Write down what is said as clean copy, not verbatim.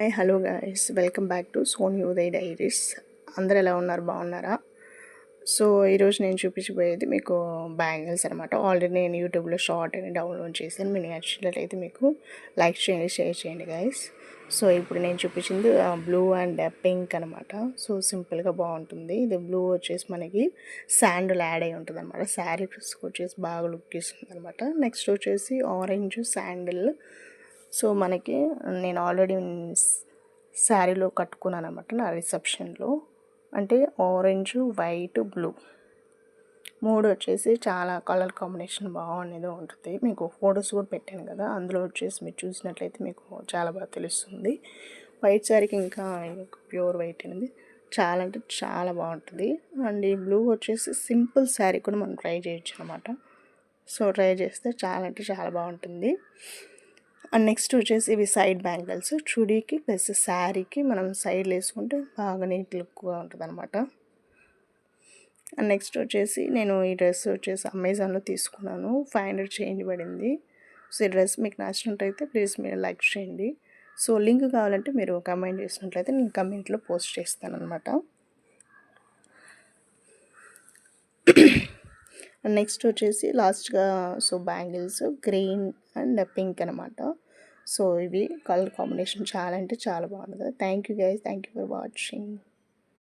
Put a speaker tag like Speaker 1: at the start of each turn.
Speaker 1: Hi hello guys, welcome back to Sony Uday diaries. అందరు ఎలా ఉన్నారు, బాగున్నారా? సో ఈరోజు నేను చూపించబోయేది మీకు బ్యాంగిల్స్ అనమాట. ఆల్రెడీ నేను యూట్యూబ్లో షార్ట్ అని డౌన్లోడ్ చేశాను. మీ నచ్చినట్లయితే మీకు లైక్ చేయండి, షేర్ చేయండి గైస్. సో ఇప్పుడు నేను చూపించింది బ్లూ అండ్ పింక్ అనమాట. సో సింపుల్గా బాగుంటుంది. ఇది బ్లూ వచ్చేసి మనకి శాండిల్ యాడ్ అయి ఉంటుంది అనమాట. శారీస్కి వచ్చేసి బాగా లుక్ ఇస్తుంది అనమాట. నెక్స్ట్ వచ్చేసి ఆరెంజ్ శాండిల్. సో మనకి నేను ఆల్రెడీ శారీలో కట్టుకున్నాను అనమాట నా రిసెప్షన్లో. అంటే ఆరెంజ్, వైట్, బ్లూ మూడు వచ్చేసి చాలా కలర్ కాంబినేషన్ బాగుండేది ఉంటుంది. మీకు ఫొటోస్ కూడా పెట్టాను కదా, అందులో వచ్చేసి మీరు చూసినట్లయితే మీకు చాలా బాగా తెలుస్తుంది. వైట్ శారీకి ఇంకా ప్యూర్ వైట్ అనేది చాలా అంటే చాలా బాగుంటుంది. అండ్ ఈ బ్లూ వచ్చేసి సింపుల్ శారీ కూడా మనం ట్రై చేయొచ్చు అనమాట. సో ట్రై చేస్తే చాలా అంటే చాలా బాగుంటుంది. అండ్ నెక్స్ట్ వచ్చేసి ఇవి సైడ్ బ్యాంగిల్స్. చుడీకి ప్లస్ శారీకి మనం సైడ్లు వేసుకుంటే బాగా నీట్ లుక్గా ఉంటుంది అనమాట. అండ్ నెక్స్ట్ వచ్చేసి నేను ఈ డ్రెస్ వచ్చేసి అమెజాన్లో తీసుకున్నాను. 500 చేంజ్ పడింది. సో ఈ డ్రెస్ మీకు నచ్చినట్టయితే ప్లీజ్ మీరు లైక్ చేయండి. సో లింక్ కావాలంటే మీరు కమెంట్ చేసినట్లయితే నేను కమెంట్లో పోస్ట్ చేస్తాను అనమాట. నెక్స్ట్ వచ్చేసి లాస్ట్గా so bangles green and pink అనమాట. సో ఇవి కలర్ కాంబినేషన్ చాలా అంటే చాలా బాగుంది కదా. Thank you guys, thank you for watching.